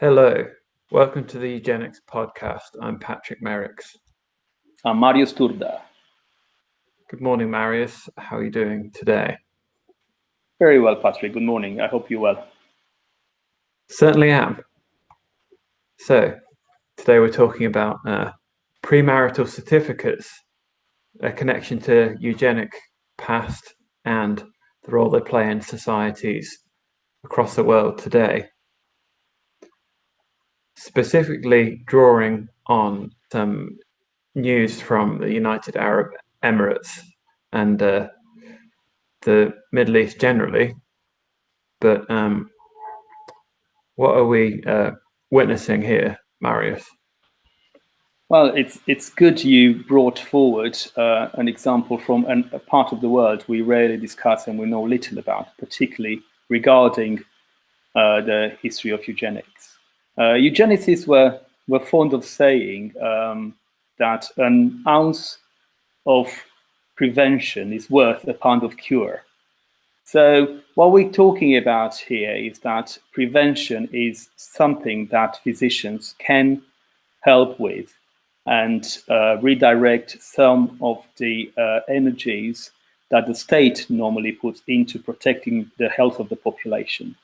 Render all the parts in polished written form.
Hello, welcome to the Eugenics podcast. I'm Patrick Merricks. I'm Marius Turda. Good morning, Marius. How are you doing today? Very well, Patrick. Good morning. I hope you're well. Certainly am. So, today we're talking about premarital certificates, a connection to eugenic past and the role they play in societies across the world today. Specifically drawing on some news from the United Arab Emirates and the Middle East generally, but what are we witnessing here, Marius? Well, it's good you brought forward an example from a part of the world we rarely discuss and we know little about, particularly regarding the history of eugenics. Eugenicists were fond of saying that an ounce of prevention is worth a pound of cure. So what we're talking about here is that prevention is something that physicians can help with and redirect some of the energies that the state normally puts into protecting the health of the population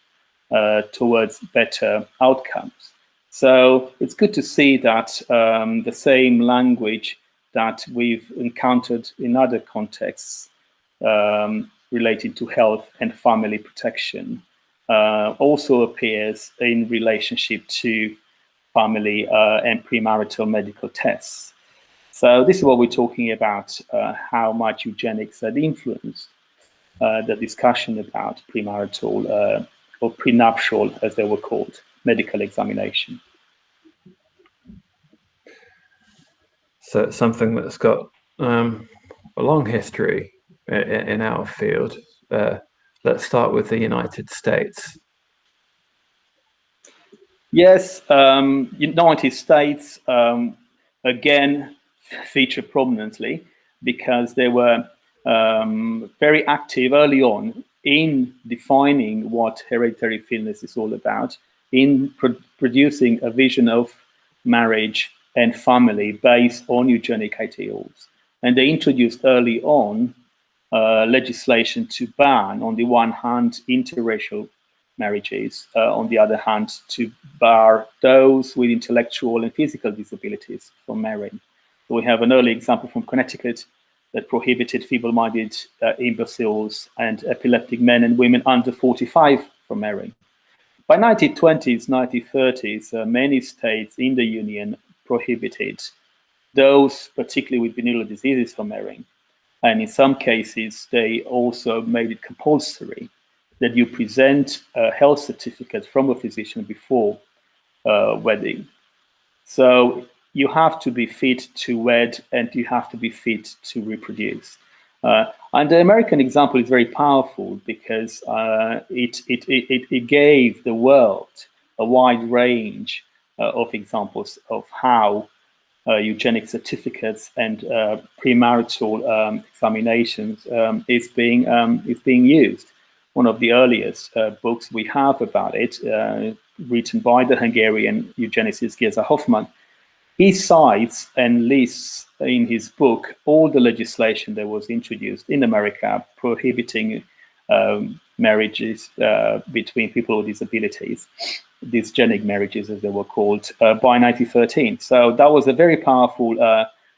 towards better outcomes. So it's good to see that the same language that we've encountered in other contexts related to health and family protection also appears in relationship to family and premarital medical tests. So this is what we're talking about, how much eugenics had influenced the discussion about premarital or prenuptial, as they were called, medical examination. So it's something that's got a long history in our field. Let's start with the United States. Yes, United States again feature prominently because they were very active early on in defining what hereditary illness is all about, in producing a vision of marriage and family based on eugenic ideals. And they introduced early on legislation to ban, on the one hand, interracial marriages, on the other hand, to bar those with intellectual and physical disabilities from marrying. So we have an early example from Connecticut that prohibited feeble-minded imbeciles and epileptic men and women under 45 from marrying. By 1920s, 1930s, many states in the Union prohibited those, particularly with venereal diseases, from marrying. And in some cases, they also made it compulsory that you present a health certificate from a physician before wedding. So you have to be fit to wed and you have to be fit to reproduce. And the American example is very powerful because it gave the world a wide range of examples of how eugenic certificates and premarital examinations is being used. One of the earliest books we have about it, written by the Hungarian eugenicist Géza Hoffmann, he cites and lists in his book all the legislation that was introduced in America prohibiting marriages between people with disabilities, these genic marriages as they were called, by 1913. So that was a very powerful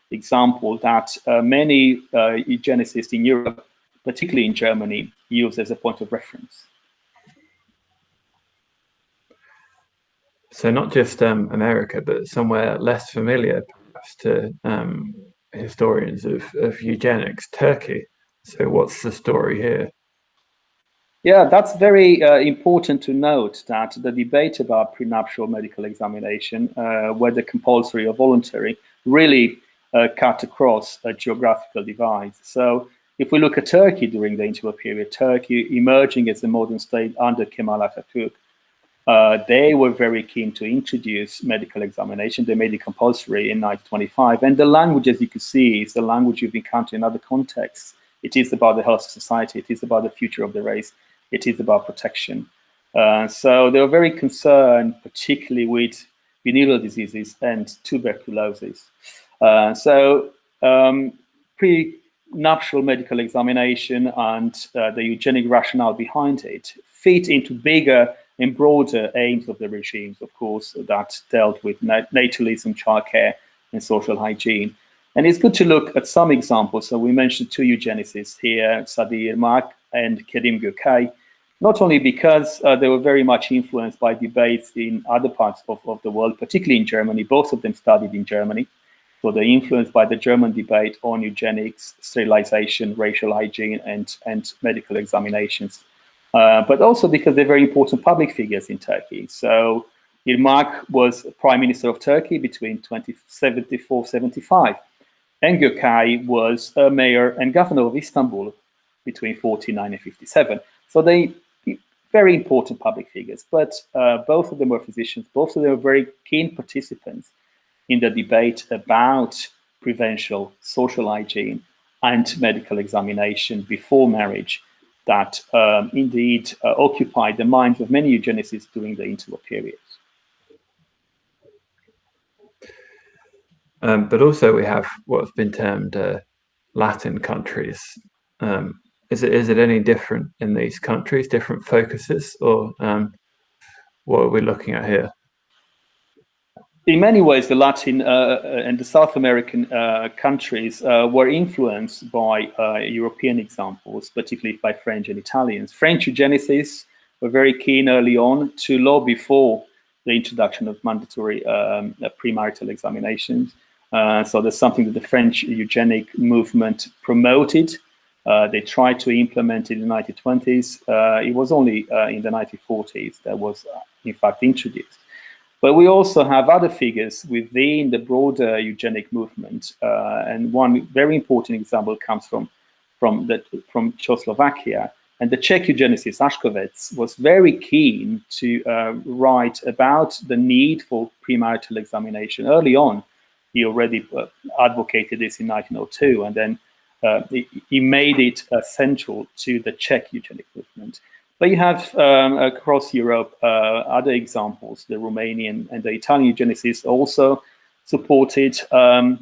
example that many eugenicists in Europe, particularly in Germany, used as a point of reference. So not just America, but somewhere less familiar perhaps to historians of eugenics, Turkey. So what's the story here? Yeah, that's very important to note that the debate about prenuptial medical examination, whether compulsory or voluntary, really cut across a geographical divide. So if we look at Turkey during the interwar period, Turkey emerging as a modern state under Kemal Atatürk, they were very keen to introduce medical examination. They made it compulsory in 1925. And the language, as you can see, is the language you've encountered in other contexts. It is about the health of society. It is about the future of the race. It is about protection. So they were very concerned, particularly with venereal diseases and tuberculosis. Pre-nuptial medical examination and the eugenic rationale behind it fit into bigger and broader aims of the regimes, of course, that dealt with natalism, childcare, and social hygiene. And it's good to look at some examples. So we mentioned two eugenicists here, Sadi Irmak and Kerim Gökay, not only because they were very much influenced by debates in other parts of the world, particularly in Germany. Both of them studied in Germany. So they're influenced by the German debate on eugenics, sterilization, racial hygiene, and medical examinations. But also because they're very important public figures in Turkey. So Irmak was Prime Minister of Turkey between 1974-75. And Gökay was a mayor and governor of Istanbul between 49 and 57. So they very important public figures, but both of them were physicians. Both of them were very keen participants in the debate about prevention, social hygiene, and medical examination before marriage that indeed occupied the minds of many eugenicists during the interwar period. But also we have what's been termed Latin countries. Is it any different in these countries, different focuses, or what are we looking at here? In many ways, the Latin and the South American countries were influenced by European examples, particularly by French and Italians. French eugenicists were very keen early on to lobby for the introduction of mandatory premarital examinations. So that's something that the French eugenic movement promoted. They tried to implement it in the 1920s. It was only in the 1940s that was, in fact, introduced. But we also have other figures within the broader eugenic movement. And one very important example comes from Czechoslovakia. And the Czech eugenicist Aškovec was very keen to write about the need for premarital examination. Early on, he already advocated this in 1902, and then he made it central to the Czech eugenic movement. But you have across Europe other examples. The Romanian and the Italian eugenicists also supported the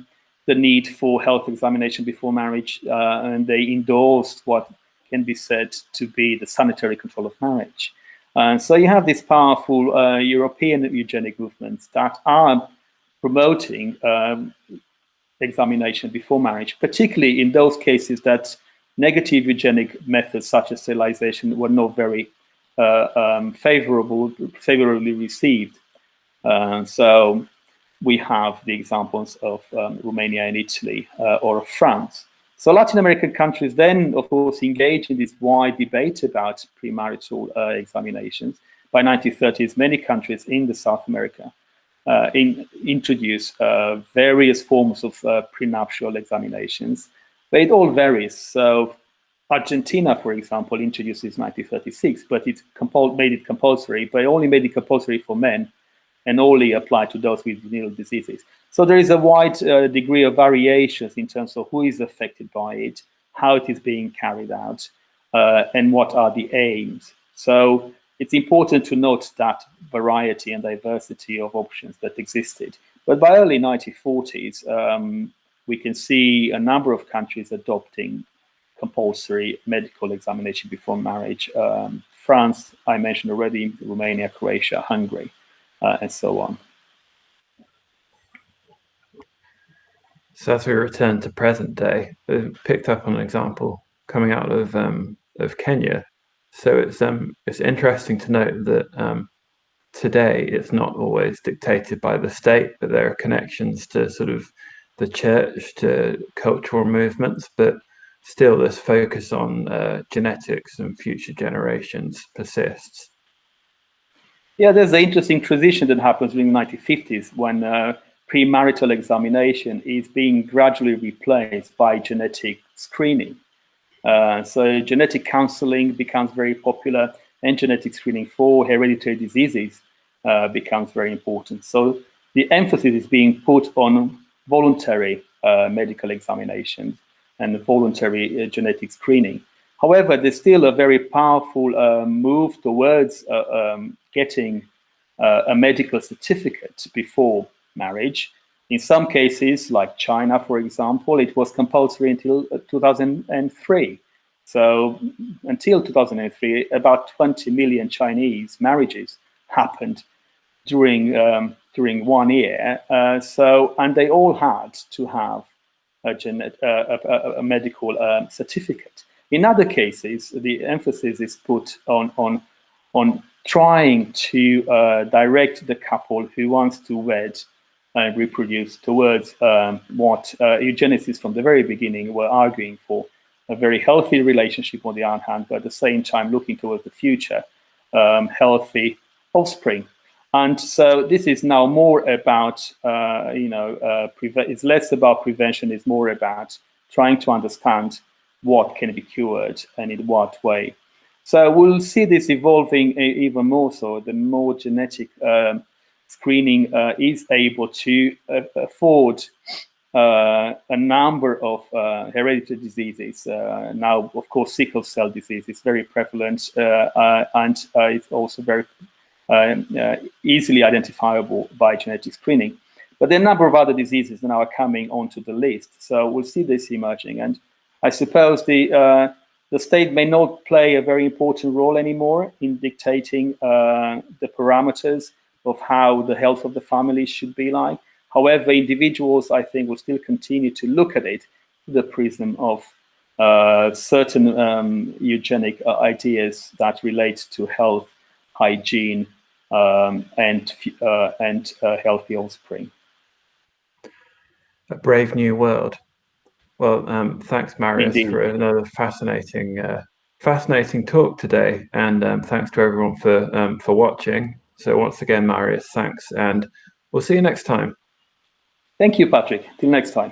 need for health examination before marriage, and they endorsed what can be said to be the sanitary control of marriage. So you have these powerful European eugenic movements that are promoting examination before marriage, particularly in those cases that negative eugenic methods such as sterilization were not very favorably received. So we have the examples of Romania and Italy or of France. So Latin American countries then, of course, engaged in this wide debate about premarital examinations. By 1930s, many countries in the South America introduced various forms of prenuptial examinations, but it all varies. So Argentina, for example, introduced this in 1936, but it made it compulsory, but it only made it compulsory for men and only applied to those with venereal diseases. So there is a wide degree of variations in terms of who is affected by it, how it is being carried out, and what are the aims. So it's important to note that variety and diversity of options that existed. But by early 1940s, we can see a number of countries adopting compulsory medical examination before marriage. France, I mentioned already, Romania, Croatia, Hungary, and so on. So as we return to present day, we picked up on an example coming out of Kenya. So it's interesting to note that today it's not always dictated by the state, but there are connections to sort of the church, to cultural movements, but still this focus on genetics and future generations persists. Yeah, there's an interesting transition that happens during the 1950s when premarital examination is being gradually replaced by genetic screening. So genetic counseling becomes very popular, and genetic screening for hereditary diseases becomes very important. So the emphasis is being put on voluntary medical examinations and voluntary genetic screening. However, there's still a very powerful move towards getting a medical certificate before marriage. In some cases, like China, for example, it was compulsory until 2003. So until 2003, about 20 million Chinese marriages happened during 1 year. And they all had to have a medical certificate. In other cases, the emphasis is put on trying to direct the couple who wants to wed and reproduce towards what eugenicists from the very beginning were arguing for: a very healthy relationship on the one hand, but at the same time looking towards the future, healthy offspring. And so this is now more about, it's less about prevention, it's more about trying to understand what can be cured and in what way. So we'll see this evolving even more so. The more genetic screening is able to afford a number of hereditary diseases. Now, of course, sickle cell disease is very prevalent, and it's also very easily identifiable by genetic screening. But there are a number of other diseases that now are coming onto the list. So we'll see this emerging. And I suppose the state may not play a very important role anymore in dictating the parameters of how the health of the family should be like. However, individuals, I think, will still continue to look at it through the prism of certain eugenic ideas that relate to health, hygiene, and healthy offspring. A brave new world. Well, thanks, Marius, Indeed. for another fascinating talk today, and thanks to everyone for watching. So once again, Marius, thanks, and we'll see you next time. Thank you, Patrick. Till next time.